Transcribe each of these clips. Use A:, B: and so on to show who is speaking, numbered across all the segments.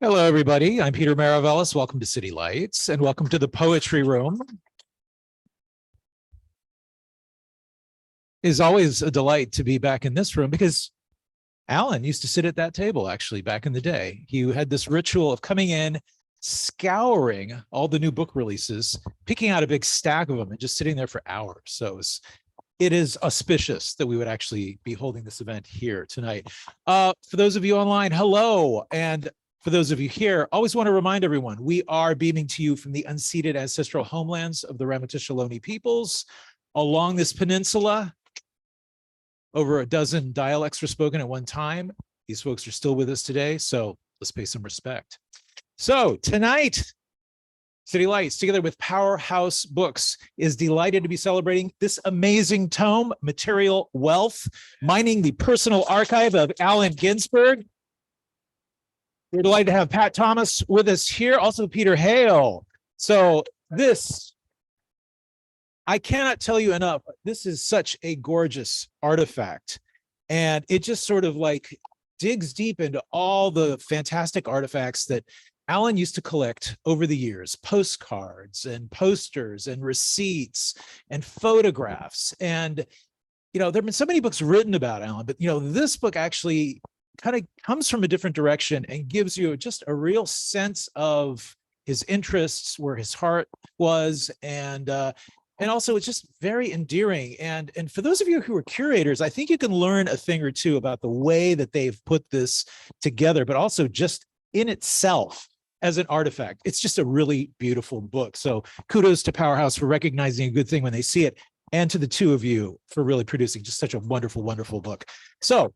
A: Hello, everybody. I'm Peter Maravellis. Welcome to City Lights and welcome to the Poetry Room. It is always a delight to be back in this room because Alan used to sit at that table actually back in the day. He had this ritual of coming in, scouring all the new book releases, picking out a big stack of them and just sitting there for hours. So it is auspicious that we would actually be holding this event here tonight. For those of you online, hello. And for those of you here, always want to remind everyone, we are beaming to you from the unceded ancestral homelands of the Ramaytush peoples along this peninsula. Over a dozen dialects were spoken at one time. These folks are still with us today, so let's pay some respect. So tonight, City Lights, together with Powerhouse Books, is delighted to be celebrating this amazing tome, Material Wealth, mining the personal archive of Allen Ginsberg. We're delighted to have Pat Thomas with us here, also Peter Hale. So this, I cannot tell you enough, this is such a gorgeous artifact. And it just sort of like digs deep into all the fantastic artifacts that Allen used to collect over the years, postcards and posters and receipts and photographs. And, you know, there have been so many books written about Allen, but, you know, this book actually kind of comes from a different direction and gives you just a real sense of his interests, where his heart was, and also it's just very endearing. And for those of you who are curators, I think you can learn a thing or two about the way that they've put this together, but also just in itself as an artifact. It's just a really beautiful book. So kudos to Powerhouse for recognizing a good thing when they see it, and to the two of you for really producing just such a wonderful, wonderful book. So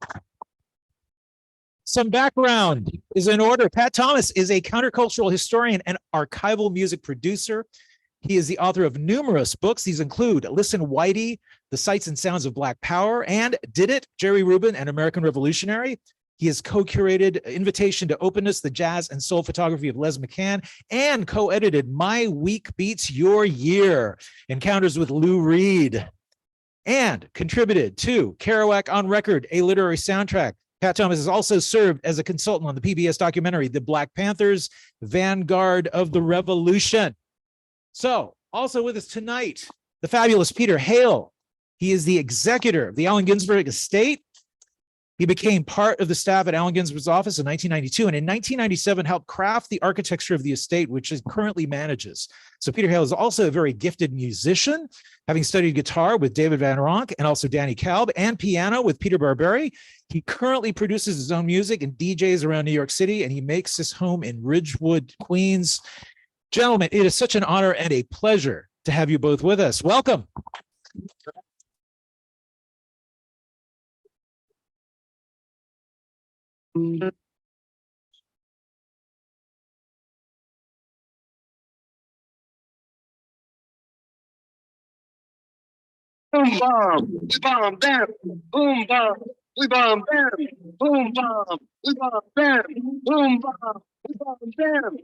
A: some background is in order. Pat Thomas is a countercultural historian and archival music producer. He is the author of numerous books. These include Listen Whitey, The Sights and Sounds of Black Power, and Did It, Jerry Rubin and American Revolutionary. He has co-curated Invitation to Openness, the Jazz and Soul Photography of Les McCann, and co-edited My Week Beats Your Year, Encounters with Lou Reed, and contributed to Kerouac on Record, a literary soundtrack. Pat Thomas has also served as a consultant on the PBS documentary, The Black Panthers, Vanguard of the Revolution. So also with us tonight, the fabulous Peter Hale. He is the executor of the Allen Ginsberg estate. He became part of the staff at Allen Ginsberg's office in 1992, and in 1997 helped craft the architecture of the estate, which it currently manages. So Peter Hale is also a very gifted musician, having studied guitar with David Van Ronk and also Danny Kalb, and piano with Peter Barberi. He currently produces his own music and DJs around New York City, and he makes his home in Ridgewood, Queens. Gentlemen, it is such an honor and a pleasure to have you both with us. Welcome.
B: Boom bomb, we bomb bam, boom bomb, we bomb bam, boom bomb, we bomb bam, boom bomb, we bomb bam,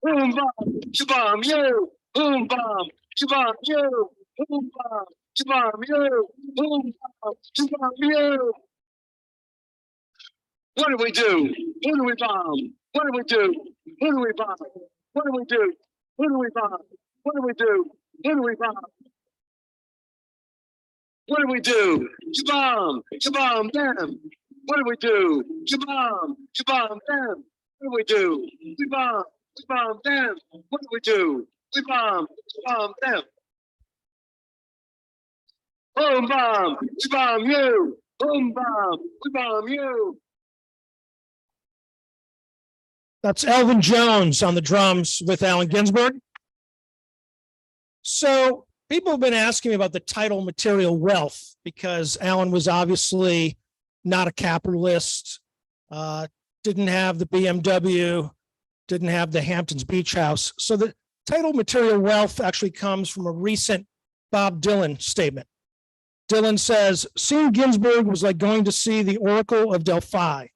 B: boom bomb, you bomb you, boom bomb, you bomb you, boom bomb, you bomb you, boom bomb, you bomb you. What do we do? Who do we bomb? What do we do? Who do we bomb? What do we do? Who do we bomb? What do we do? Who do we bomb? What do we do? Shabam, shabam, them. What do we do? Shabam, shabam, them. What do we do? Shabam, shabam, them. What do we do? Shabam, shabam, them. Boom, bomb, shabam, you. Boom, bomb, shabam, you.
C: That's Elvin Jones on the drums with Allen Ginsberg. So people have been asking me about the title Material Wealth, because Allen was obviously not a capitalist, didn't have the BMW, didn't have the Hamptons Beach House. So the title Material Wealth actually comes from a recent Bob Dylan statement. Dylan says, seeing Ginsberg was like going to see the Oracle of Delphi.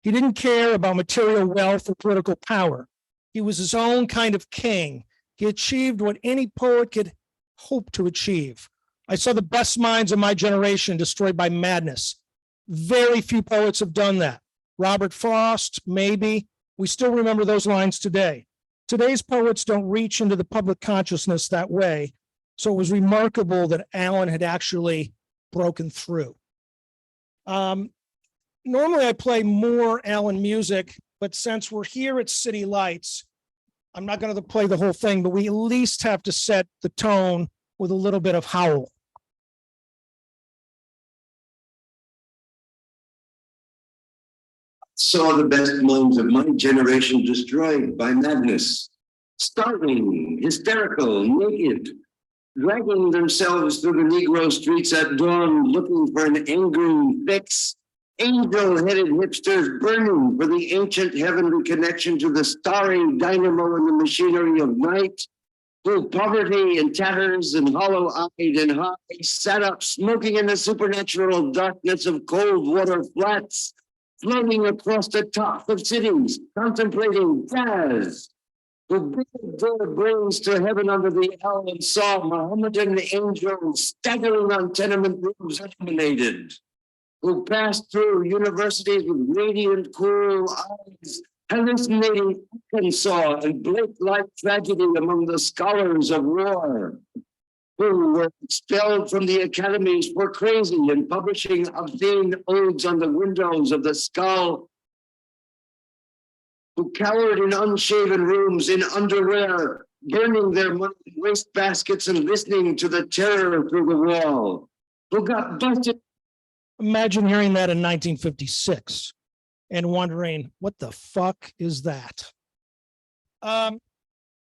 C: He didn't care about material wealth or political power. He was his own kind of king. He achieved what any poet could hope to achieve. I saw the best minds of my generation destroyed by madness. Very few poets have done that. Robert Frost, maybe. We still remember those lines today. Today's poets don't reach into the public consciousness that way. So it was remarkable that Allen had actually broken through. Normally I play more Allen music, but since we're here at City Lights, I'm not going to play the whole thing, but we at least have to set the tone with a little bit of howl.
B: Saw the best minds of my generation destroyed by madness, starving, hysterical, naked, dragging themselves through the Negro streets at dawn, looking for an angry fix, angel-headed hipsters burning for the ancient heavenly connection to the starry dynamo in the machinery of night, through poverty and tatters and hollow-eyed and high, sat up smoking in the supernatural darkness of cold water flats, floating across the tops of cities, contemplating jazz, who brought their brains to heaven under the L and saw Mohammedan angels staggering on tenement roofs illuminated, who passed through universities with radiant, cool eyes, hallucinating Arkansas and Blake-like tragedy among the scholars of war, who were expelled from the academies for crazy and publishing obscene odes on the windows of the skull, who cowered in unshaven rooms in underwear, burning their money in waste baskets and listening to the terror through the wall, who got busted.
C: Imagine hearing that in 1956 and wondering, what the fuck is that?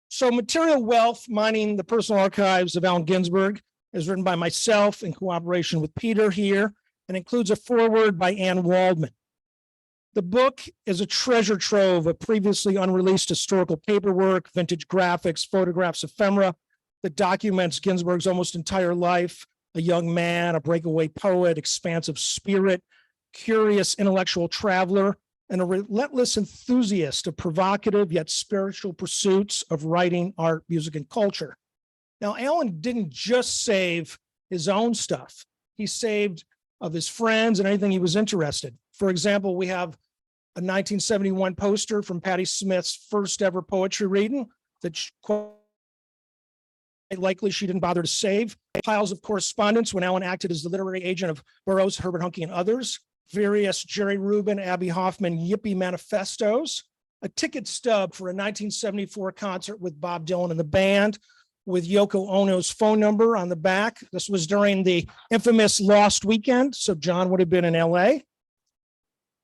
C: So Material Wealth, Mining the Personal Archives of Allen Ginsberg, is written by myself in cooperation with Peter here and includes a foreword by Ann Waldman. The book is a treasure trove of previously unreleased historical paperwork, vintage graphics, photographs, ephemera that documents Ginsberg's almost entire life, a young man, a breakaway poet, expansive spirit, curious intellectual traveler, and a relentless enthusiast of provocative yet spiritual pursuits of writing, art, music, and culture. Now, Allen didn't just save his own stuff. He saved of his friends and anything he was interested. For example, we have a 1971 poster from Patti Smith's first ever poetry reading that quite likely she didn't bother to save. Piles of correspondence when Allen acted as the literary agent of Burroughs, Herbert Huncke, and others. Various Jerry Rubin, Abby Hoffman Yippie manifestos, a ticket stub for a 1974 concert with Bob Dylan and the band, with Yoko Ono's phone number on the back. This was during the infamous Lost Weekend, so John would have been in LA.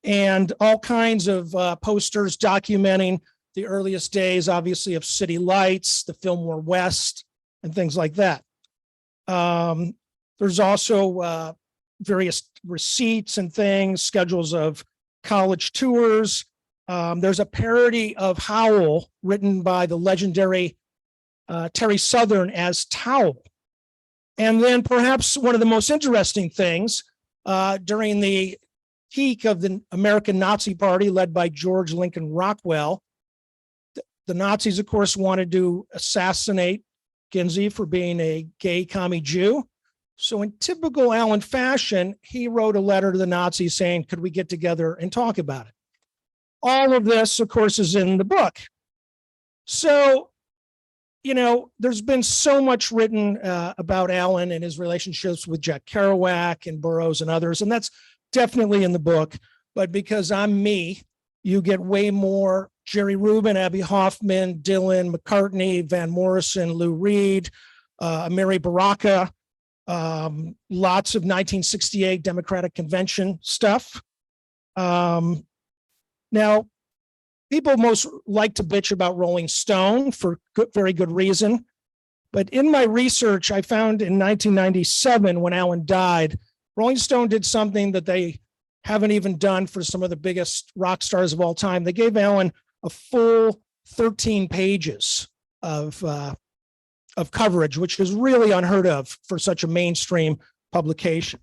C: And all kinds of posters documenting the earliest days, obviously, of City Lights, the Fillmore West, and things like that. There's also various receipts and things, schedules of college tours. There's a parody of Howl written by the legendary Terry Southern as Towel. And then perhaps one of the most interesting things during the peak of the American Nazi Party led by George Lincoln Rockwell, the Nazis, of course, wanted to assassinate Ginsey for being a gay commie Jew. So in typical Allen fashion, he wrote a letter to the Nazis saying, could we get together and talk about it? All of this, of course, is in the book. So, you know, there's been so much written about Allen and his relationships with Jack Kerouac and Burroughs and others, and that's definitely in the book. But because I'm me, you get way more Jerry Rubin, Abby Hoffman, Dylan, McCartney, Van Morrison, Lou Reed, Mary Baraka, lots of 1968 Democratic Convention stuff. Now, people most like to bitch about Rolling Stone for very good reason. But in my research, I found in 1997, when Allen died, Rolling Stone did something that they haven't even done for some of the biggest rock stars of all time. They gave Allen a full 13 pages of coverage, which is really unheard of for such a mainstream publication.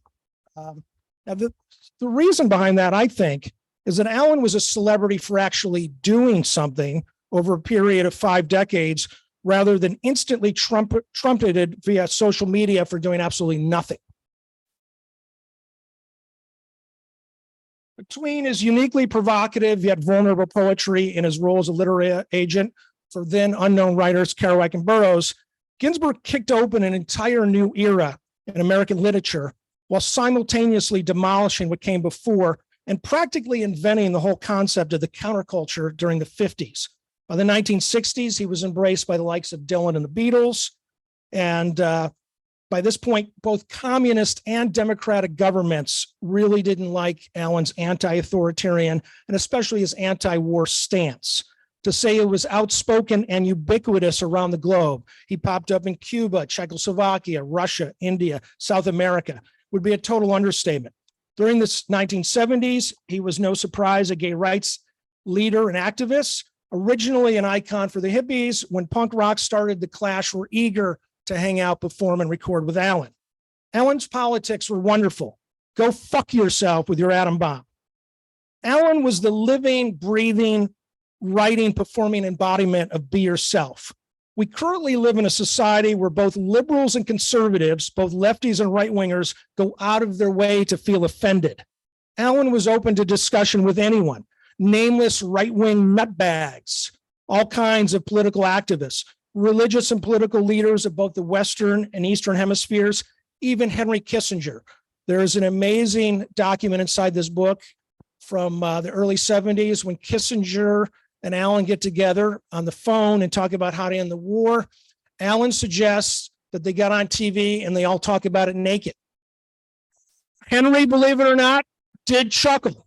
C: Now, the reason behind that, I think, is that Allen was a celebrity for actually doing something over a period of 5 decades, rather than instantly trumpeted via social media for doing absolutely nothing. Between his uniquely provocative yet vulnerable poetry and his role as a literary agent for then unknown writers Kerouac and Burroughs, Ginsberg kicked open an entire new era in American literature while simultaneously demolishing what came before and practically inventing the whole concept of the counterculture during the 50s. By the 1960s, he was embraced by the likes of Dylan and the Beatles. And by this point, both communist and democratic governments really didn't like Allen's anti-authoritarian and especially his anti-war stance. To say it was outspoken and ubiquitous around the globe, he popped up in Cuba, Czechoslovakia, Russia, India, South America, would be a total understatement. During the 1970s, he was no surprise a gay rights leader and activist. Originally an icon for the hippies, when punk rock started, the Clash were eager to hang out, perform, and record with Allen. Allen's politics were wonderful. Go fuck yourself with your atom bomb. Allen was the living, breathing, writing, performing embodiment of be yourself. We currently live in a society where both liberals and conservatives, both lefties and right-wingers, go out of their way to feel offended. Allen was open to discussion with anyone, nameless right-wing nutbags, all kinds of political activists, religious and political leaders of both the Western and Eastern hemispheres, even Henry Kissinger. There is an amazing document inside this book from the early 70s when Kissinger and Allen get together on the phone and talk about how to end the war. Allen suggests that they got on TV and they all talk about it naked. Henry, believe it or not, did chuckle.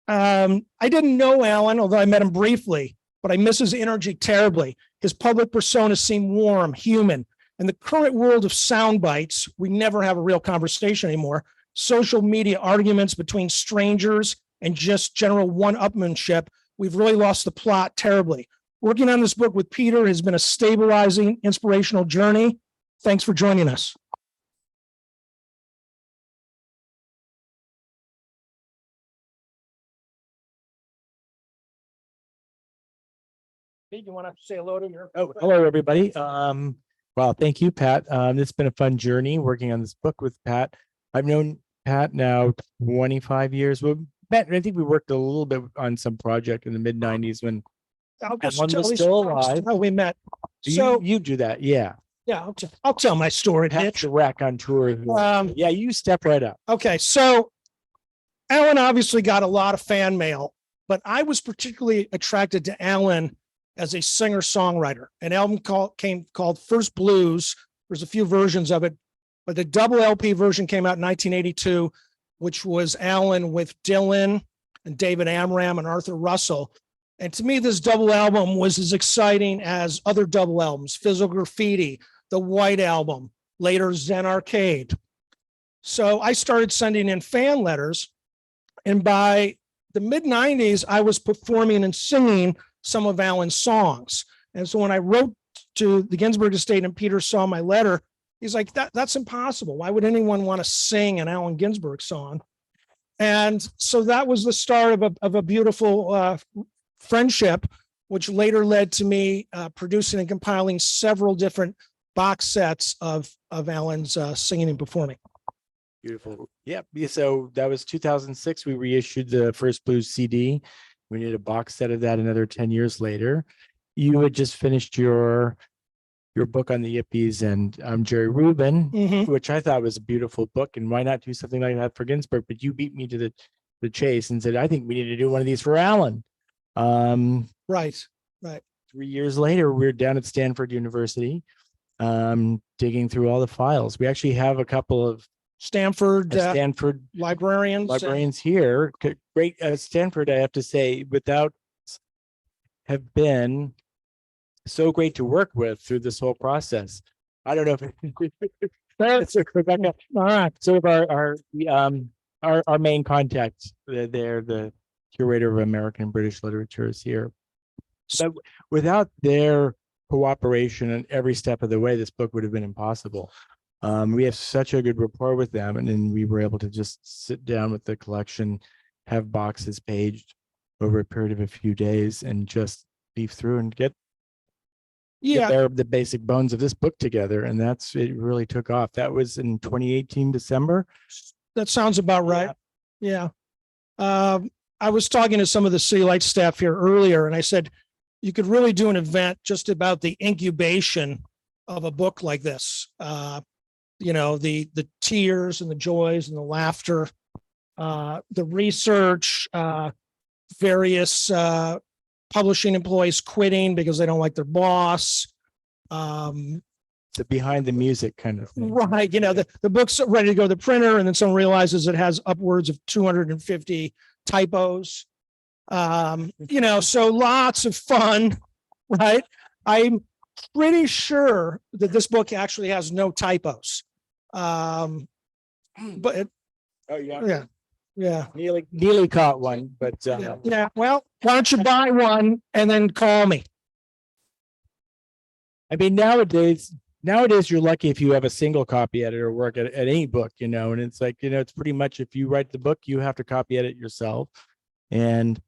C: I didn't know Allen, although I met him briefly, but I miss his energy terribly. His public persona seemed warm, human. In the current world of sound bites, we never have a real conversation anymore. Social media arguments between strangers and just general one-upmanship, we've really lost the plot terribly. Working on this book with Peter has been a stabilizing, inspirational journey. Thanks for joining us. Pete, you want to say hello to your...
D: Oh, hello, everybody. Well, thank you, Pat. It's been a fun journey working on this book with Pat. I've known Pat now 25 years. Well, Pat, I think we worked a little bit on some project in the mid 90s when
C: Alan
D: was still alive.
C: How we met.
D: You do that, yeah.
C: Yeah, I'll tell my story.
D: Pat's the raconteur. Yeah, you step right up.
C: Okay, so Allen obviously got a lot of fan mail, but I was particularly attracted to Allen as a singer-songwriter. An album called First Blues. There's a few versions of it, but the double LP version came out in 1982, which was Allen with Dylan and David Amram and Arthur Russell. And to me, this double album was as exciting as other double albums, Physical Graffiti, the White Album, later Zen Arcade. So I started sending in fan letters. And by the mid 90s, I was performing and singing some of Allen's songs. And so when I wrote to the Ginsberg estate and Peter saw my letter, he's like, that's impossible. Why would anyone want to sing an Allen Ginsberg song? And so that was the start of a beautiful friendship, which later led to me producing and compiling several different box sets of Allen's singing and performing.
D: Beautiful. Yep. So that was 2006. We reissued the First Blues CD. We did a box set of that another 10 years later. You had just finished your book on the Yippies and Jerry Rubin, which I thought was a beautiful book. And why not do something like that for Ginsberg? But you beat me to the chase and said, I think we need to do one of these for Allen.
C: Right.
D: 3 years later, we're down at Stanford University, digging through all the files. We actually have a couple of
C: Stanford
D: librarians here. Great. Stanford, I have to say, have been so great to work with through this whole process. I don't know if that's Rebecca.
C: All right.
D: Sort of our main contact. They're the curator of American and British literature is here. So without their cooperation in every step of the way, this book would have been impossible. We have such a good rapport with them, and then we were able to just sit down with the collection, have boxes paged over a period of a few days, and just leaf through and get the basic bones of this book together. And it really took off. That was in 2018 December.
C: that sounds about right. Yeah. I was talking to some of the City Lights staff here earlier, and I said, you could really do an event just about the incubation of a book like this. You know, the tears and the joys and the laughter, the research, various publishing employees quitting because they don't like their boss.
D: The behind the music kind of thing.
C: Right. You know, the book's ready to go to the printer, and then someone realizes it has upwards of 250 typos. You know, so lots of fun, right? I'm pretty sure that this book actually has no typos. But
D: Oh yeah.
C: Yeah.
D: Nearly caught one, but
C: Yeah. Well, why don't you buy one and then call me?
D: I mean, nowadays you're lucky if you have a single copy editor work at any book, you know, and it's like, you know, it's pretty much if you write the book, you have to copy edit yourself. And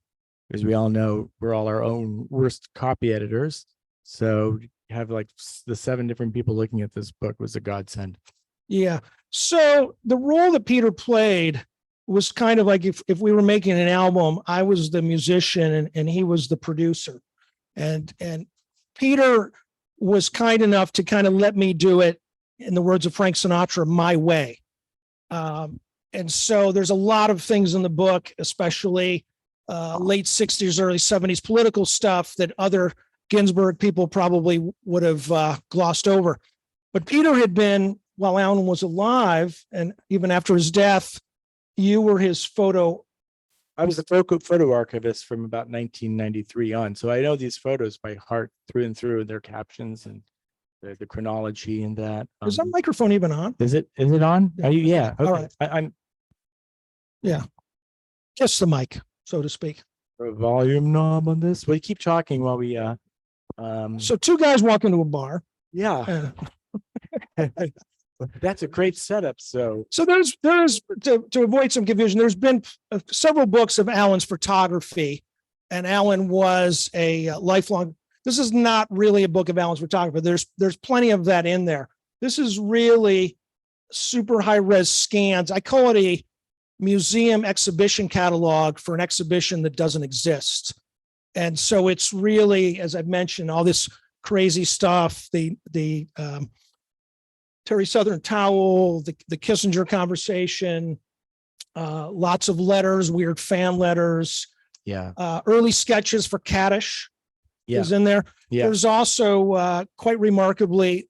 D: as we all know, we're all our own worst copy editors. So have like the 7 different people looking at this book was a godsend.
C: Yeah. So the role that Peter played was kind of like if we were making an album, I was the musician and he was the producer. And Peter was kind enough to kind of let me do it, in the words of Frank Sinatra, my way. And so there's a lot of things in the book, especially late 60s, early 70s political stuff that other Ginsberg people probably would have glossed over. But Peter had been, while Alan was alive, and even after his death, you were his photo.
D: I was the photo archivist from about 1993 on. So I know these photos by heart through and through, their captions and the chronology and that.
C: Is that microphone even on?
D: Is it on? Are you? Yeah. Okay.
C: All right.
D: I'm
C: Kiss the mic, so to speak.
D: a volume knob on this. We keep talking while we
C: So 2 guys walk into a bar.
D: yeah. That's a great setup. So
C: there's to avoid some confusion, there's been several books of Alan's photography, and Alan was a lifelong. This is not really a book of Alan's photography. There's plenty of that in there. This is really super high res scans. I call it a museum exhibition catalog for an exhibition that doesn't exist. And so it's really, as I've mentioned, all this crazy stuff, the Terry Southern towel, the Kissinger conversation, lots of letters, weird fan letters,
D: yeah.
C: Early sketches for Kaddish is in there.
D: Yeah.
C: There's also quite remarkably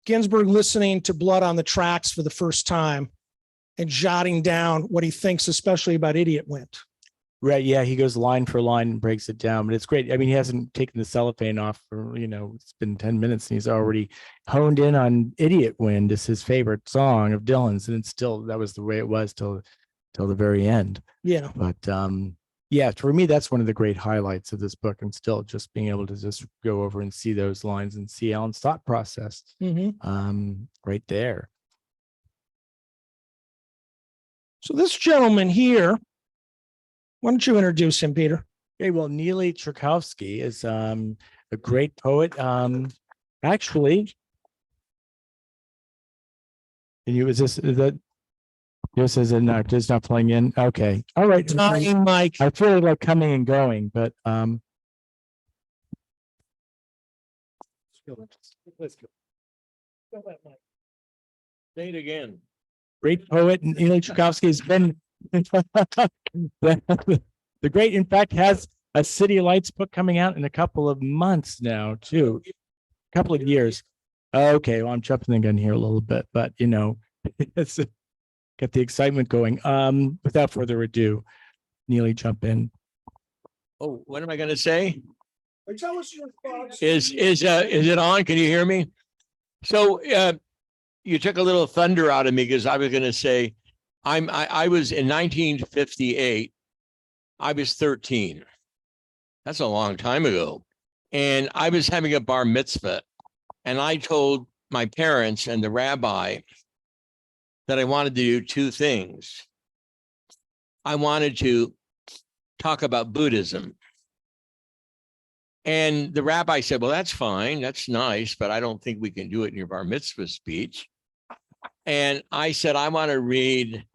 C: Ginsberg listening to Blood on the Tracks for the first time and jotting down what he thinks, especially about Idiot Went.
D: Right. Yeah. He goes line for line and breaks it down, but it's great. I mean, he hasn't taken the cellophane off for, you know, it's been 10 minutes and he's already honed in on Idiot Wind as his favorite song of Dylan's. And it's still, that was the way it was till the very end.
C: Yeah.
D: But yeah, for me, that's one of the great highlights of this book, and still just being able to just go over and see those lines and see Alan's thought process right there.
C: So this gentleman here, why don't you introduce him, Peter?
D: Okay, well, Neely Tchaikovsky is a great poet. Actually, and you is that this is just not playing in? Okay, all right.
C: Mike.
D: I feel like coming and going, but
C: Let's go.
B: Say it again.
D: great poet Neely Tchaikovsky has been the great, in fact, has a City Lights book coming out in a couple of months now, too. A couple of years. Okay, well, I'm jumping the gun here a little bit, but you know, it's get the excitement going. Without further ado, Neely, jump in.
B: Oh, what am I going to say?
C: Tell us your thoughts.
B: Is it on? Can you hear me? So you took a little thunder out of me because I was going to say I was in 1958. I was 13. That's a long time ago. And I was having a bar mitzvah. And I told my parents and the rabbi that I wanted to do 2 things. I wanted to talk about Buddhism. And the rabbi said, well, that's fine. That's nice, but I don't think we can do it in your bar mitzvah speech. And I said, I want to read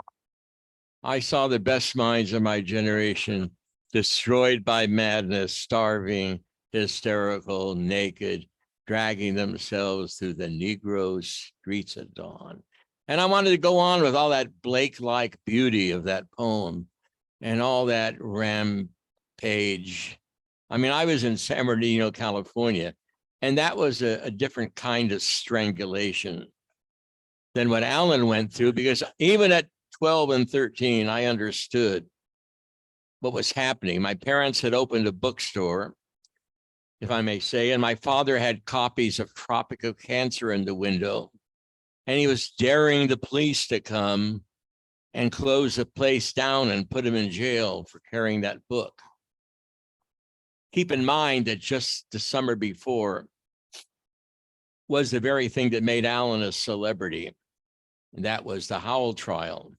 E: I saw the best minds of my generation destroyed by madness, starving, hysterical, naked, dragging themselves through the Negro streets at dawn. And I wanted to go on with all that Blake-like beauty of that poem and all that rampage. I mean, I was in San Bernardino, California, and that was a different kind of strangulation than what Alan went through, because even at 12 and 13, I understood what was happening. My parents had opened a bookstore, if I may say, and my father had copies of Tropic of Cancer in the window, and he was daring the police to come and close the place down and put him in jail for carrying that book. Keep in mind that just the summer before was the very thing that made Alan a celebrity. And that was the Hale trial.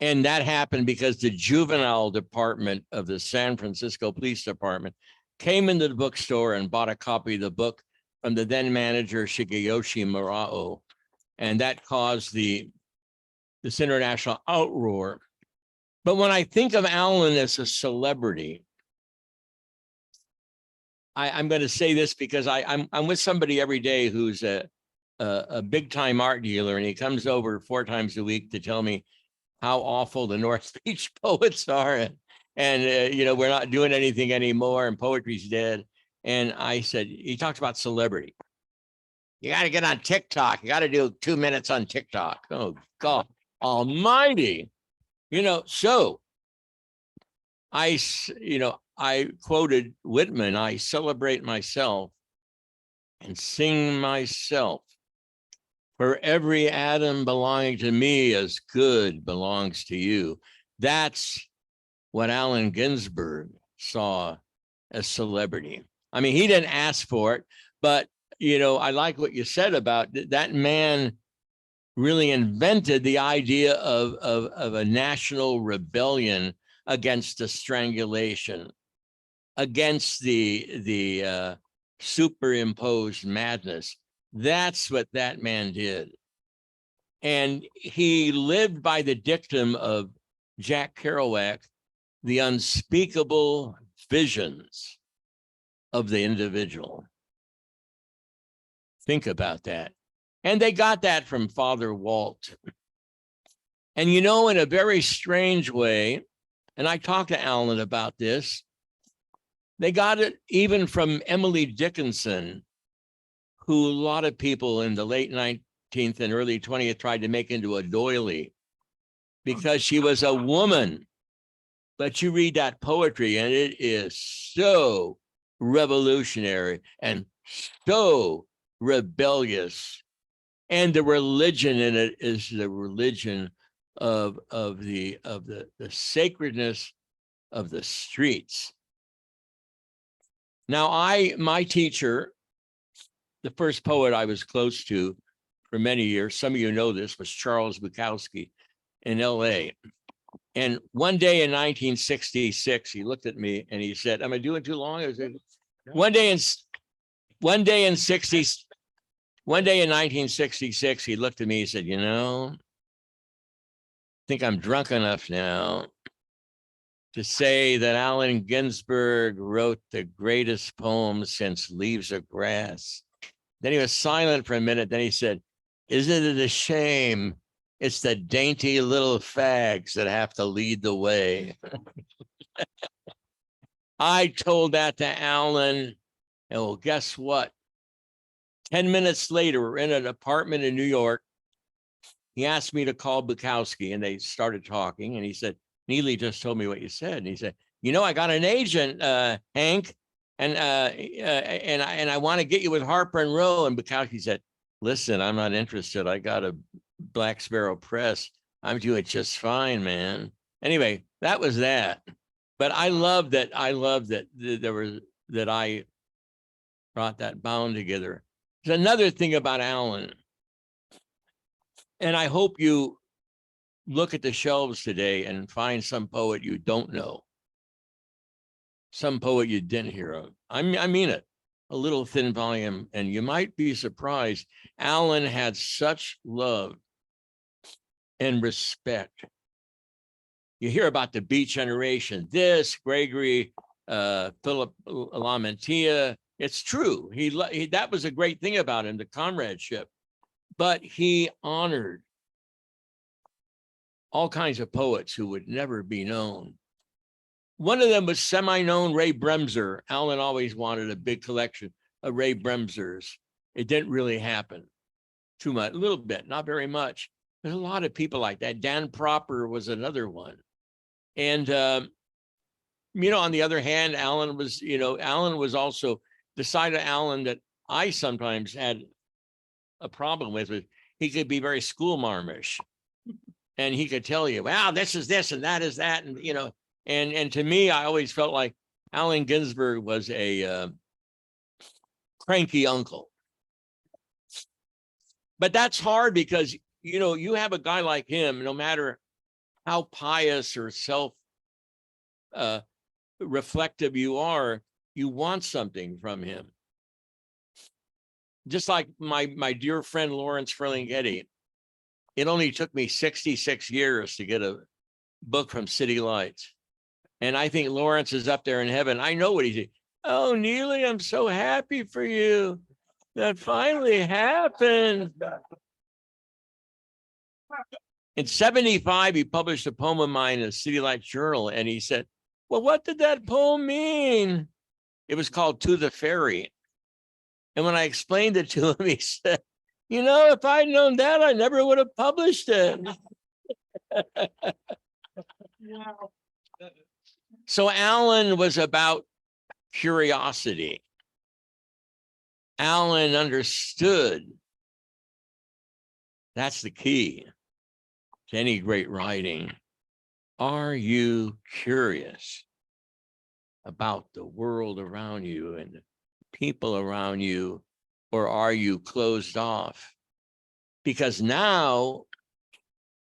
E: And that happened because the juvenile department of the San Francisco Police Department came into the bookstore and bought a copy of the book from the then manager, Shigeyoshi Murao. And that caused this international outroar. But when I think of Alan as a celebrity, I'm going to say this because I'm with somebody every day who's a big time art dealer, and he comes over 4 times a week to tell me how awful the North Beach poets are, and you know, we're not doing anything anymore, and poetry's dead. And I said, he talks about celebrity. You got to get on TikTok. You got to do 2 minutes on TikTok. Oh God Almighty, you know. So I quoted Whitman. I celebrate myself and sing myself. For every atom belonging to me as good belongs to you. That's what Allen Ginsberg saw as celebrity. I mean, he didn't ask for it, but, you know, I like what you said about that man really invented the idea of a national rebellion against the strangulation, against the superimposed madness. That's what that man did. And he lived by the dictum of Jack Kerouac, the unspeakable visions of the individual. Think about that. And they got that from Father Walt. And, you know, in a very strange way, and I talked to Alan about this, they got it even from Emily Dickinson, who a lot of people in the late 19th and early 20th tried to make into a doily because she was a woman. But you read that poetry and it is so revolutionary and so rebellious. And the religion in it is the religion of the sacredness of the streets. Now, my teacher, the first poet I was close to for many years, some of you know this, was Charles Bukowski in LA. And one day in 1966, he looked at me and he said, "Am I doing too long?" I said, one day in 1966, he looked at me, he said, "You know, I think I'm drunk enough now to say that Allen Ginsberg wrote the greatest poem since Leaves of Grass." Then he was silent for a minute. Then he said, "Isn't it a shame? It's the dainty little fags that have to lead the way." I told that to Alan, and well, guess what? 10 minutes later, we're in an apartment in New York. He asked me to call Bukowski, and they started talking. And he said, "Neely just told me what you said." And he said, "You know, I got an agent, Hank, and I want to get you with Harper and Row." And Bukowski said, "Listen, I'm not interested. I got a Black Sparrow Press. I'm doing just fine, man." Anyway, that was that. But I love that I brought that bound together. There's another thing about Alan, and I hope you look at the shelves today and find some poet you don't know, some poet you didn't hear of. I mean it. A little thin volume, and you might be surprised. Alan had such love and respect You hear about the Beat Generation, this, Gregory, Philip Lamantia. It's true. He that was a great thing about him, the comradeship. But he honored all kinds of poets who would never be known. One of them was semi-known Ray Bremser. Alan always wanted a big collection of Ray Bremsers. It didn't really happen too much, a little bit, not very much. There's a lot of people like that. Dan Proper was another one. And, on the other hand, Alan was also the side of Alan that I sometimes had a problem with. He could be very schoolmarmish, and he could tell you, wow, this is this and that is that. And, and to me, I always felt like Allen Ginsberg was a cranky uncle. But that's hard because, you have a guy like him, no matter how pious or self-reflective you are, you want something from him. Just like my dear friend Lawrence Ferlinghetti, it only took me 66 years to get a book from City Lights. And I think Lawrence is up there in heaven. I know what he's saying. Oh, Neely, I'm so happy for you. That finally happened. In 75, he published a poem of mine in a City Lights journal. And he said, well, what did that poem mean? It was called To the Ferry. And when I explained it to him, he said, if I'd known that, I never would have published it. So Alan was about curiosity. Alan understood. That's the key to any great writing. Are you curious about the world around you and the people around you, or are you closed off? Because now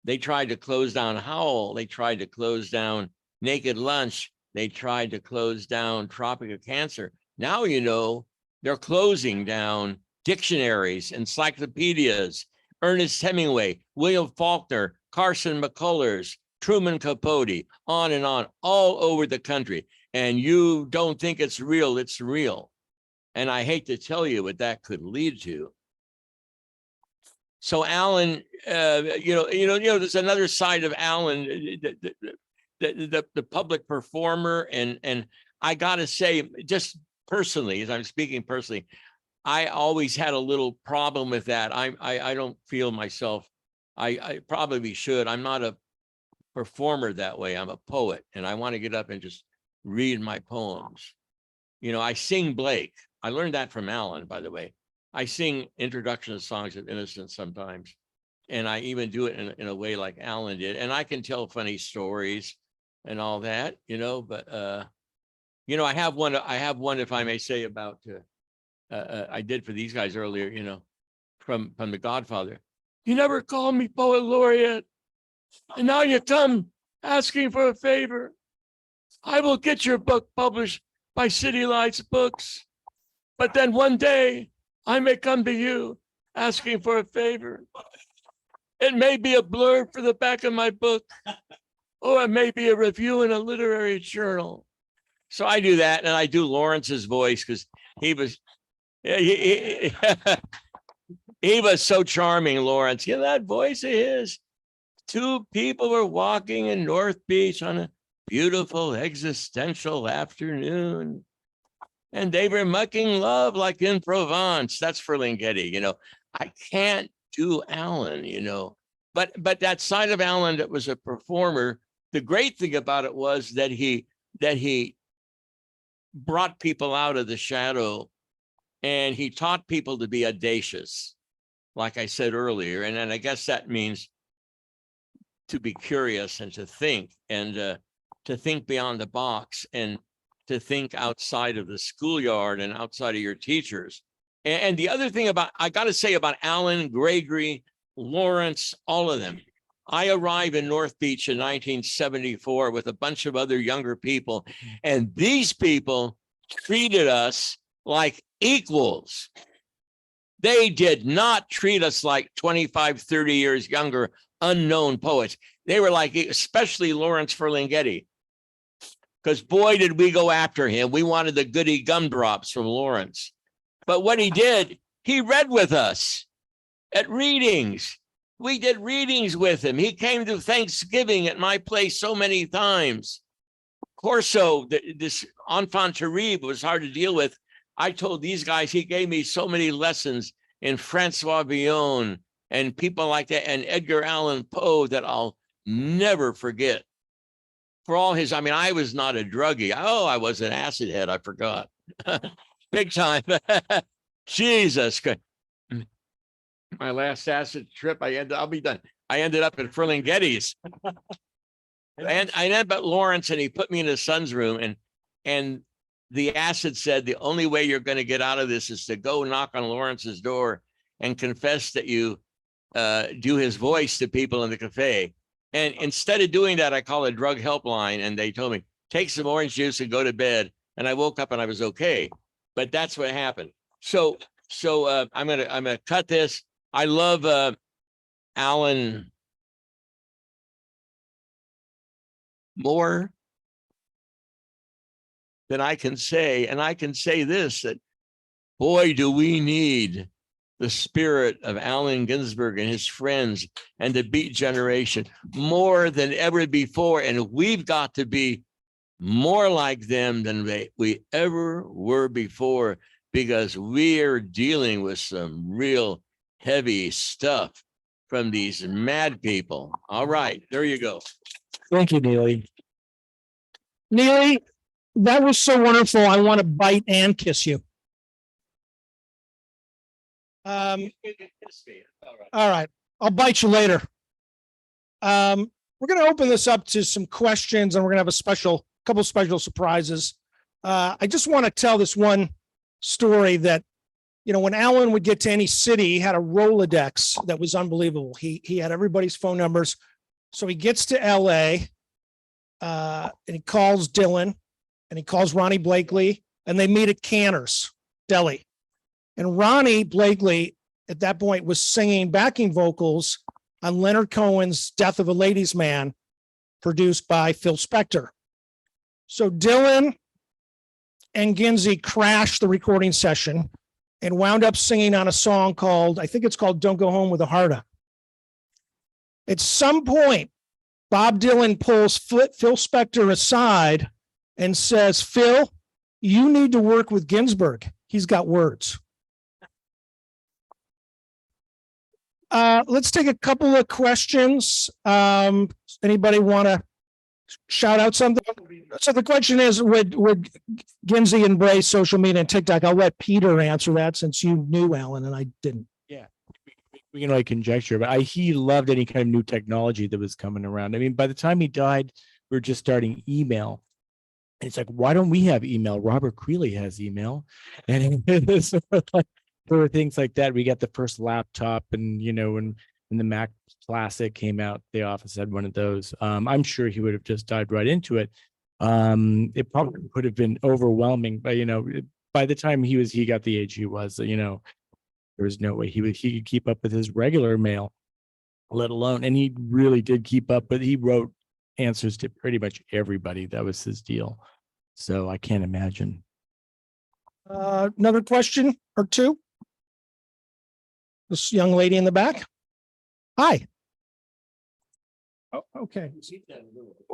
E: they tried to close down Howl. They tried to close down Naked Lunch. They tried to close down Tropic of Cancer. Now, they're closing down dictionaries, encyclopedias, Ernest Hemingway, William Faulkner, Carson McCullers, Truman Capote, on and on, all over the country. And you don't think it's real, it's real. And I hate to tell you what that could lead to. So Alan, there's another side of Alan, the public performer. And I got to say, just personally, as I'm speaking personally, I always had a little problem with that. I don't feel myself, I probably should. I'm not a performer that way. I'm a poet, and I want to get up and just read my poems. I sing Blake. I learned that from Alan, by the way. I sing introduction to songs of innocence sometimes, and I even do it in a way like Alan did. And I can tell funny stories and all that, but I have one, if I may say, about I did for these guys earlier, from The Godfather. You never called me poet laureate, and now you come asking for a favor. I will get your book published by City Lights Books, but then one day I may come to you asking for a favor. It may be a blurb for the back of my book, or it may be a review in a literary journal. So I do that, and I do Lawrence's voice because he was he was so charming, Lawrence. That voice of his. Two people were walking in North Beach on a beautiful existential afternoon, and they were making love like in Provence. That's Ferlinghetti. I can't do Alan, but that side of Alan that was a performer, the great thing about it was that he brought people out of the shadow, and he taught people to be audacious, like I said earlier. And then I guess that means to be curious and to think beyond the box, and to think outside of the schoolyard and outside of your teachers. And the other thing I got to say about Alan, Gregory, Lawrence, all of them, I arrived in North Beach in 1974 with a bunch of other younger people, and these people treated us like equals. They did not treat us like 25, 30 years younger unknown poets. They were like, especially Lawrence Ferlinghetti, because boy, did we go after him. We wanted the goody gumdrops from Lawrence. But what he did, he read with us at readings. We did readings with him. He came to Thanksgiving at my place so many times. Corso, this enfant terrible was hard to deal with. I told these guys, he gave me so many lessons in Francois Villon and people like that, and Edgar Allan Poe, that I'll never forget. For all his, I mean, I was not a druggie. Oh, I was an acid head. I forgot. Big time. Jesus Christ. My last acid trip, I'll be done. I ended up at Ferlinghetti's. And I ended up at Lawrence, and he put me in his son's room, and the acid said, the only way you're going to get out of this is to go knock on Lawrence's door and confess that you do his voice to people in the cafe. And instead of doing that, I called a drug helpline, and they told me, take some orange juice and go to bed. And I woke up and I was okay. But that's what happened. So I'm gonna cut this. I love Alan more than I can say. And I can say this, that boy, do we need the spirit of Allen Ginsberg and his friends and the Beat Generation more than ever before. And we've got to be more like them than we ever were before, because we're dealing with some real heavy stuff from these mad people. All right, there you go.
D: Thank you, Neely.
C: Neely, that was so wonderful. I want to bite and kiss you. All right, I'll bite you later. We're going to open this up to some questions, and we're going to have a couple special surprises. I just want to tell this one story that, you know, when Alan would get to any city, he had a Rolodex that was unbelievable. He had everybody's phone numbers. So he gets to LA, and he calls Dylan, and he calls Ronnie Blakely, and they meet at Canner's Deli. And Ronnie Blakely at that point was singing backing vocals on Leonard Cohen's Death of a Ladies' Man, produced by Phil Spector. So Dylan and Ginsey crashed the recording session and wound up singing on a song called, I think it's called Don't Go Home with a Heart On. At some point, Bob Dylan pulls Phil Spector aside and says, Phil, you need to work with Ginsberg. He's got words. Let's take a couple of questions. Anybody want to shout out something? So the question is, would Ginsey embrace social media and TikTok? I'll let Peter answer that, since you knew Alan and I didn't.
D: Yeah, we can only conjecture, but he loved any kind of new technology that was coming around. I mean, by the time he died, we were just starting email. And it's like, why don't we have email? Robert Creeley has email. And it's sort of like, there were things like that. We got the first laptop, and, you know, when the Mac Classic came out, the office had one of those. I'm sure he would have just dived right into it. It probably would have been overwhelming, but, you know, by the time he got the age he was, you know, there was no way he could keep up with his regular mail, let alone, and he really did keep up, but he wrote answers to pretty much everybody. That was his deal. So I can't imagine.
C: Another question or two? This young lady in the back. Hi. Oh, okay.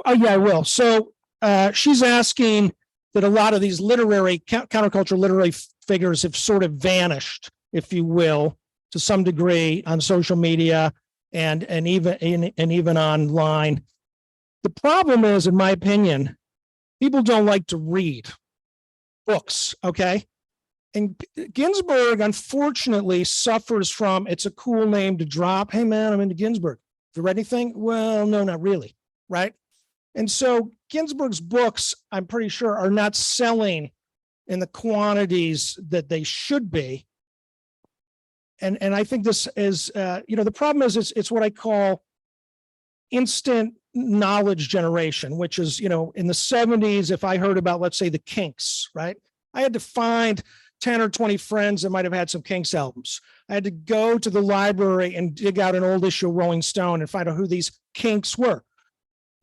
C: Oh, yeah, I will. So she's asking that a lot of these literary, counterculture literary figures have sort of vanished, if you will, to some degree on social media and even online. The problem is, in my opinion, people don't like to read books, okay? And Ginsberg, unfortunately, suffers from, it's a cool name to drop. Hey, man, I'm into Ginsberg. Have you read anything? Well, no, not really, right? And so Ginsberg's books, I'm pretty sure, are not selling in the quantities that they should be. And I think this is, you know, the problem is it's what I call instant knowledge generation, which is, you know, in the 70s, if I heard about, let's say, the Kinks, right? I had to find 10 or 20 friends that might have had some Kinks albums. I had to go to the library and dig out an old issue of Rolling Stone and find out who these Kinks were.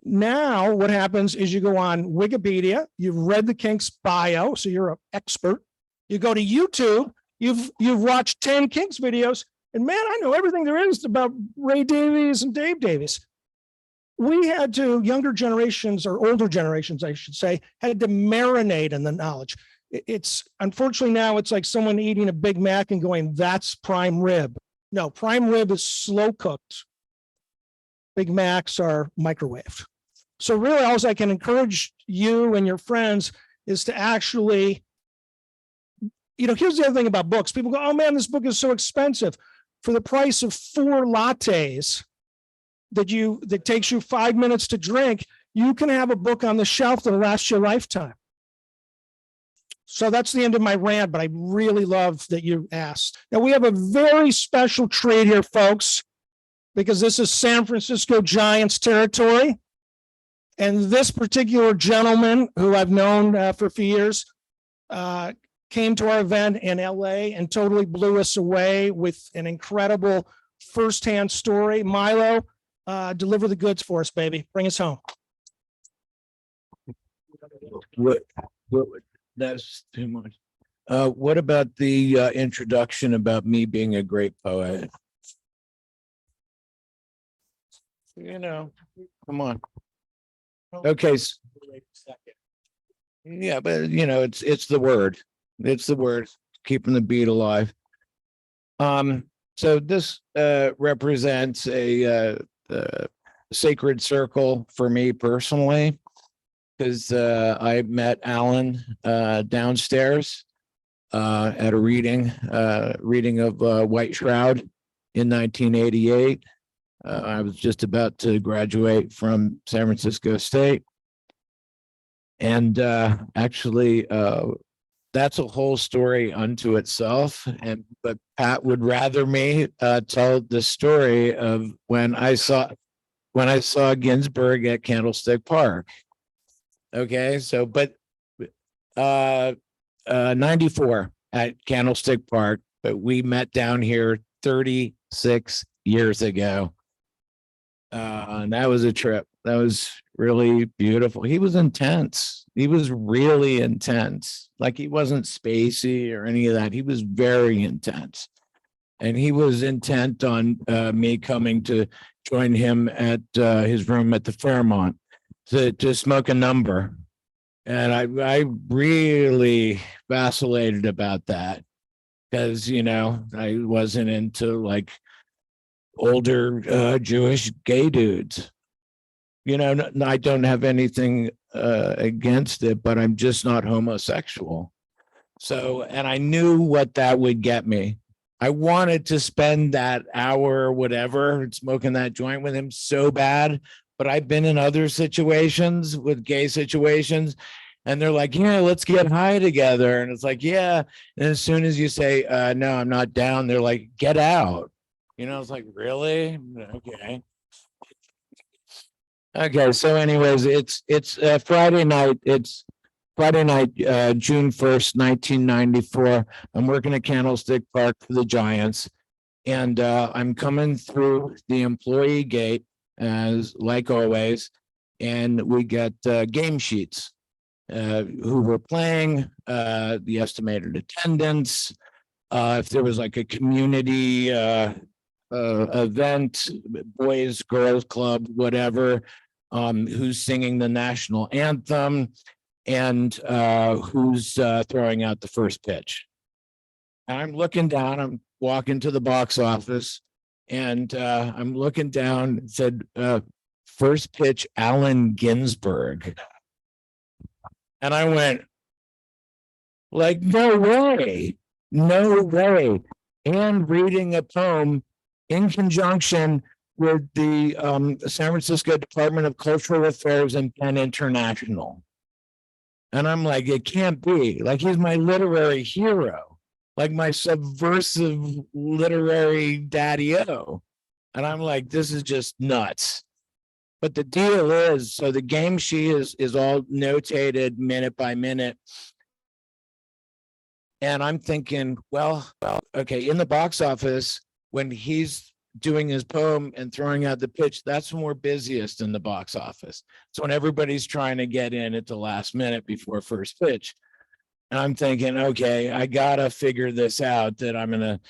C: Now, what happens is you go on Wikipedia, you've read the Kinks bio, so you're an expert. You go to YouTube, you've watched 10 Kinks videos, and man, I know everything there is about Ray Davies and Dave Davies. We had to, younger generations, or older generations, I should say, had to marinate in the knowledge. It's unfortunately now it's like someone eating a Big Mac and going, that's prime rib. No, prime rib is slow cooked. Big Macs are microwaved. So really, all I can encourage you and your friends is to actually, here's the other thing about books. People go, oh man, this book is so expensive. For the price of 4 lattes that takes you 5 minutes to drink, you can have a book on the shelf that'll last you a lifetime. So that's the end of my rant, but I really love that you asked. Now we have a very special treat here, folks, because this is San Francisco Giants territory. And this particular gentleman, who I've known for a few years, came to our event in LA and totally blew us away with an incredible firsthand story. Milo, deliver the goods for us, baby. Bring us home.
F: What that's too much. What about the introduction about me being a great poet? Come on. Okay. Yeah, but it's the word. It's the word, keeping the beat alive. So this represents a sacred circle for me personally, because I met Alan downstairs at a reading of White Shroud in 1988. I was just about to graduate from San Francisco State. And actually, that's a whole story unto itself. But Pat would rather me tell the story of when I saw Ginsberg at Candlestick Park. Okay, so but 94 at Candlestick Park, but we met down here 36 years ago. And that was a trip. That was really beautiful. He was intense. He was really intense. Like, he wasn't spacey or any of that. He was very intense. And he was intent on me coming to join him at his room at the Fairmont to smoke a number. And I really vacillated about that, because, I wasn't into like older Jewish gay dudes. I don't have anything against it, but I'm just not homosexual. So, and I knew what that would get me. I wanted to spend that hour or whatever smoking that joint with him so bad, but I've been in other situations with gay situations, and they're like, yeah, let's get high together. And it's like, yeah. And as soon as you say, no, I'm not down, they're like, get out. It's like, really? Okay. Okay. So anyways, it's Friday night. It's Friday night, June 1st, 1994. I'm working at Candlestick Park for the Giants, and I'm coming through the employee gate, as like always, and we get game sheets, who were playing, the estimated attendance, if there was like a community event, boys, girls club, whatever, who's singing the national anthem, and who's throwing out the first pitch. And I'm looking down, I'm walking to the box office, and I'm looking down, it said first pitch, Allen Ginsberg. And I went, like, no way, no way. And reading a poem in conjunction with the San Francisco Department of Cultural Affairs and Penn International. And I'm like, it can't be. Like, he's my literary hero, like my subversive literary daddy-o. And I'm like, this is just nuts. But the deal is, so the game sheet is all notated minute by minute. And I'm thinking, well, okay, in the box office, when he's doing his poem and throwing out the pitch, that's when we're busiest in the box office. So when everybody's trying to get in at the last minute before first pitch. And I'm thinking, okay, I gotta figure this out, that I'm gonna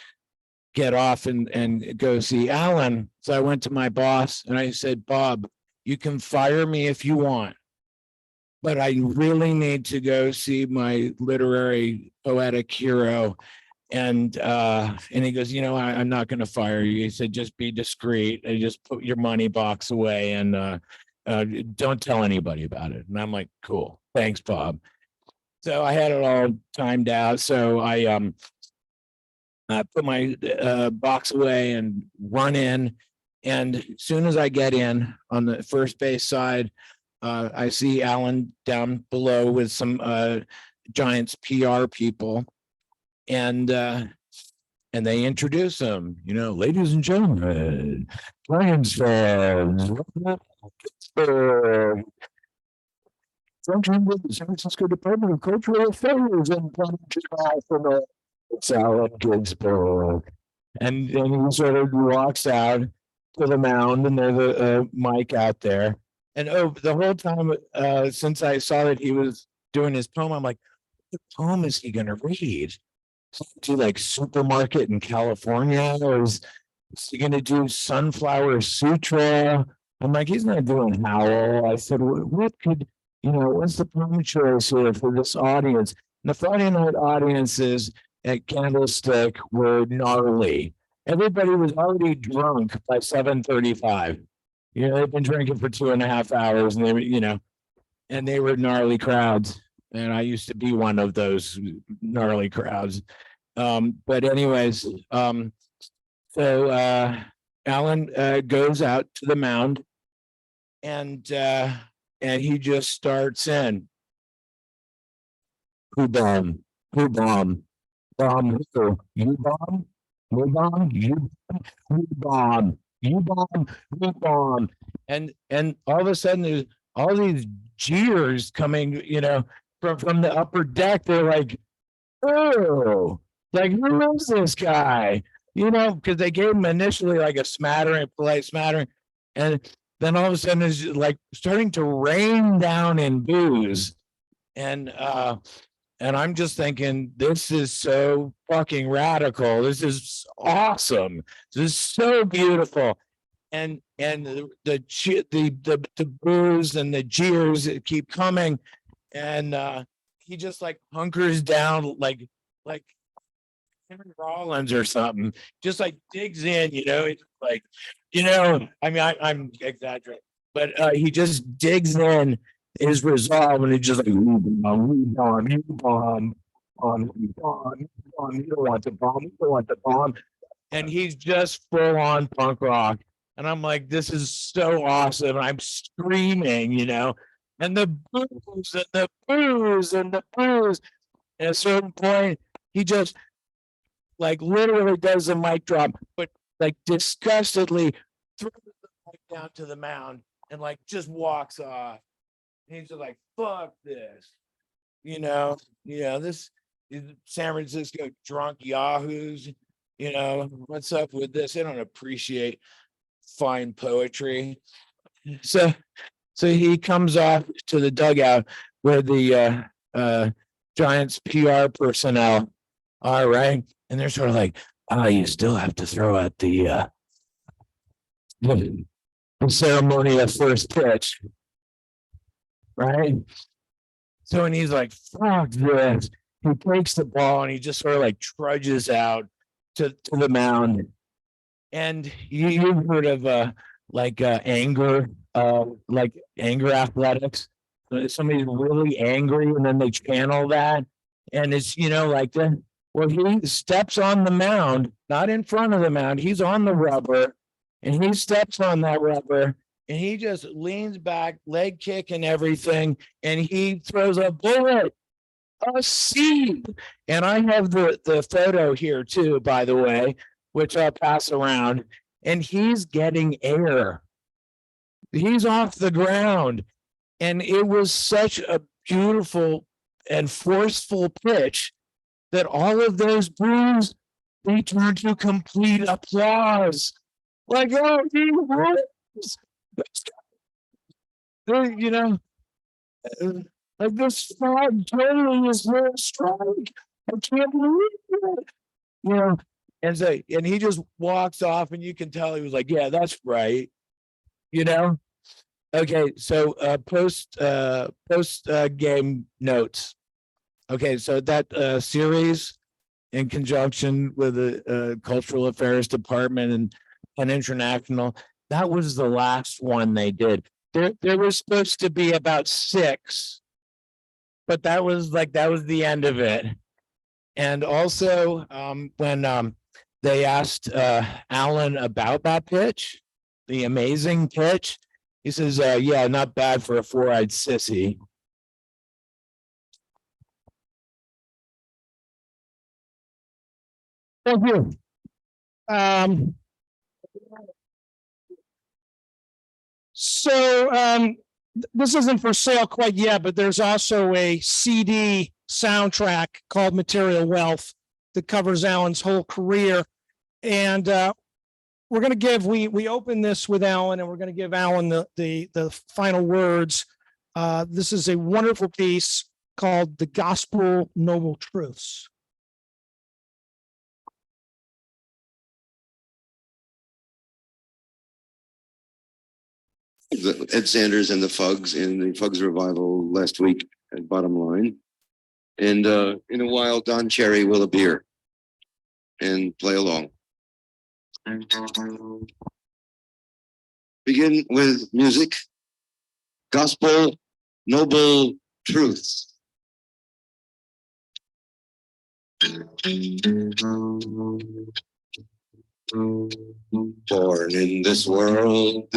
F: get off and go see Alan. So I went to my boss and I said, Bob, you can fire me if you want, but I really need to go see my literary poetic hero. And he goes, you know, I'm not going to fire you. He said, just be discreet and just put your money box away and don't tell anybody about it. And I'm like, cool, thanks, Bob. So I had it all timed out. So I put my box away and run in. And as soon as I get in on the first base side, I see Alan down below with some Giants PR people, and they introduce him. You know, ladies and gentlemen, Giants fans, Ginsberg, function with the San Francisco Department of Cultural Affairs and from it's Alan Ginsberg. And he sort of walks out to the mound, and there's a mic out there. And the whole time since I saw that he was doing his poem, I'm like, what poem is he going to read? Do like Supermarket in California, or is he going to do Sunflower Sutra? I'm like, he's not doing Howell. I said, what could, what's the poem choice here for this audience? And the Friday night audiences at Candlestick were gnarly. Everybody was already drunk by 7:35. They've been drinking for 2.5 hours, and they were, and they were gnarly crowds. And I used to be one of those gnarly crowds. But anyways, so Alan goes out to the mound, and he just starts in. Who bomb? Who bomb? Bomb who? You bomb? Who bomb? You bomb? You bomb? You bomb? And all of a sudden there's all these jeers coming, from the upper deck. They're like, oh, like, who is this guy? Because they gave him initially like a smattering, polite smattering, and then all of a sudden it's like starting to rain down in boos. And I'm just thinking, this is so fucking radical. This is awesome. This is so beautiful. And the boos and the jeers keep coming, and he just like hunkers down like Henry Rollins or something. Just like digs in, it's like, I mean, I'm exaggerating, but he just digs in his resolve, and he just like, you don't want the bomb, you don't want the bomb. And he's just full on punk rock. And I'm like, this is so awesome. I'm screaming, and the boos and the boos and the boos. At a certain point, he just like literally does a mic drop, but like disgustedly throws the mic down to the mound and like just walks off. And he's just like, fuck this, this is San Francisco drunk yahoos, what's up with this? They don't appreciate fine poetry. So he comes off to the dugout where the Giants PR personnel are, right? And they're sort of like, you still have to throw out the ceremony of first pitch, right? So, and he's like, fuck this. He takes the ball and he just sort of like trudges out to the mound. And you've heard of anger athletics. Somebody's really angry and then they channel that. And it's, like that. Well, he steps on the mound, not in front of the mound. He's on the rubber, and he steps on that rubber, and he just leans back, leg kick and everything, and he throws a bullet, a seed. And I have the photo here too, by the way, which I'll pass around, and he's getting air. He's off the ground. And it was such a beautiful and forceful pitch that all of those boos they turn to complete applause. Like, oh, he wins. You know, like this fog totally is real strong. I can't believe it. You know, and he just walks off, and you can tell he was like, yeah, that's right. You know. Okay, so post game notes. Okay, so that series in conjunction with the cultural affairs department and international, that was the last one they did. There was supposed to be about 6, but that was the end of it. And also when they asked Alan about that pitch, the amazing pitch, he says, yeah, not bad for a 4-eyed sissy.
C: Thank you. This isn't for sale quite yet, but there's also a CD soundtrack called Material Wealth that covers Alan's whole career. And we're going to give, we open this with Alan, and we're going to give Alan the final words. This is a wonderful piece called The Gospel Noble Truths.
B: Ed Sanders and the Fugs in the Fugs revival last week at Bottom Line. And in a while, Don Cherry will appear and play along. Begin with music. Gospel Noble Truths. Born in this world,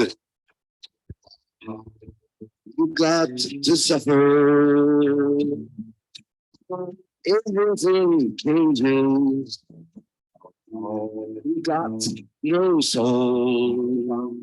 B: you got to suffer. Everything changes. You got no soul.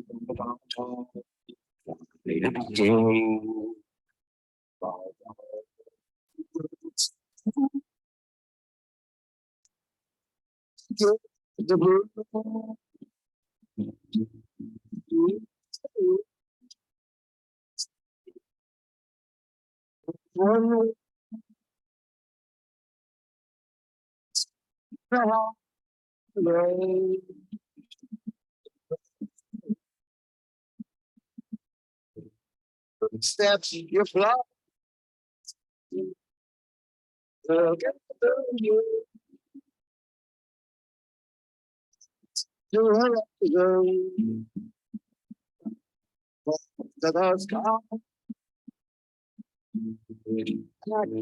B: Steps you fly.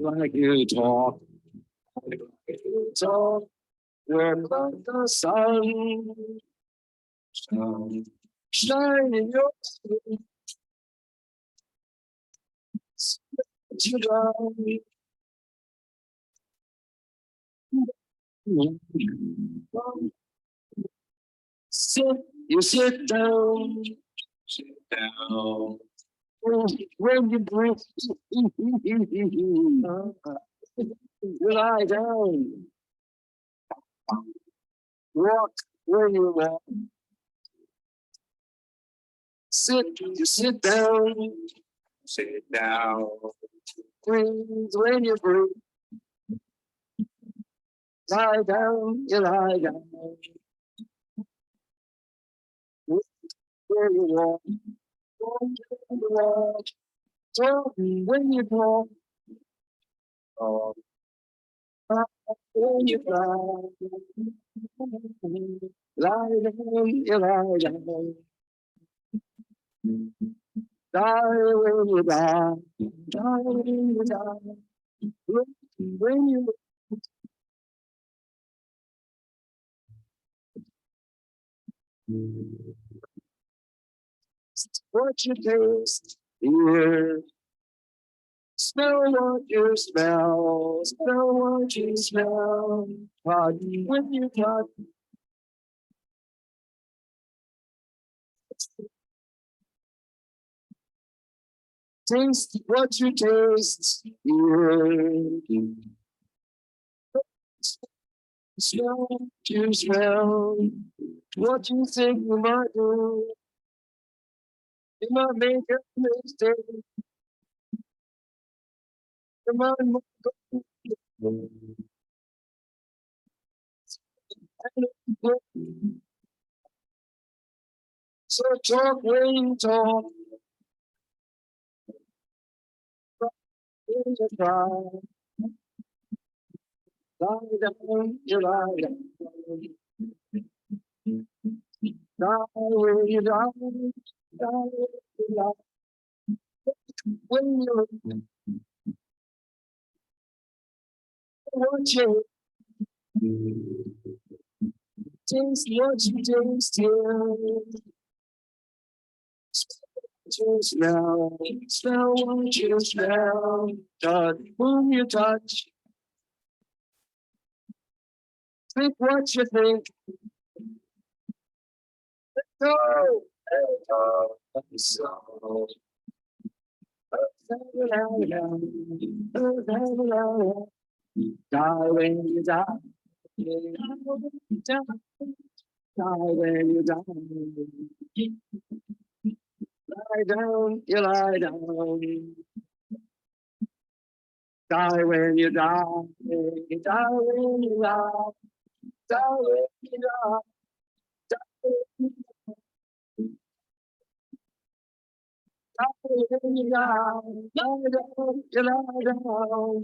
B: Like you talk, when the sun shine in your face, you die. You sit down. Sit down. When you breathe, you lie down. Walk when you walk. You sit down. Sit down. Breathe when you breathe. Lie down, you lie down. Where you walk. When you walk. When you fly. Lie down, you lie down. Die when you die. Die when you die. When you what you taste, hear, smell what you smell, smell what you smell, touch when you touch. Taste what you taste, hear, Smell, you smell. What you think you might do? You might make a mistake. You might so talk when you talk. When you cry. Lie down, you lie down. Die when you die. Die when you die. When you're watching, taste what you taste here. Smell, smell what you smell. Touch whom you touch. Think what you think. Go, go, so. Die when you die. Die when you die. Lie down, you lie down. Die when you die. Die when you die. Die when you die. When you die, lie down, you lie down.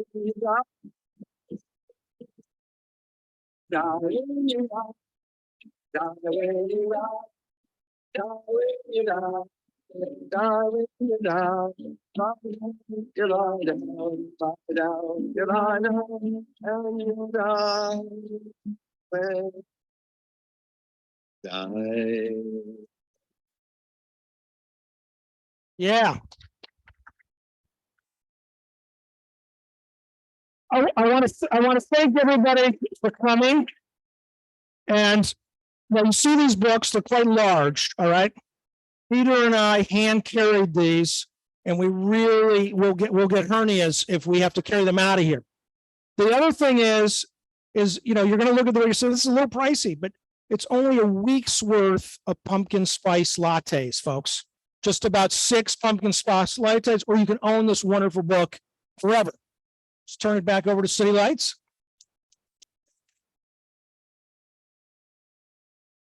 B: When you die, die when you die. Die when you die. Die when you die. Die when you die. Lie down, you lie down. Lie down, you lie down. And you die. When die.
C: Yeah. I want to thank everybody for coming. And when you see these books, they're quite large. All right. Peter and I hand carried these, and we really will get hernias if we have to carry them out of here. The other thing is you're going to look at the way you say this is a little pricey, but it's only a week's worth of pumpkin spice lattes, folks. Just about 6 pumpkin spice lattes, or you can own this wonderful book forever. Let's turn it back over to City Lights.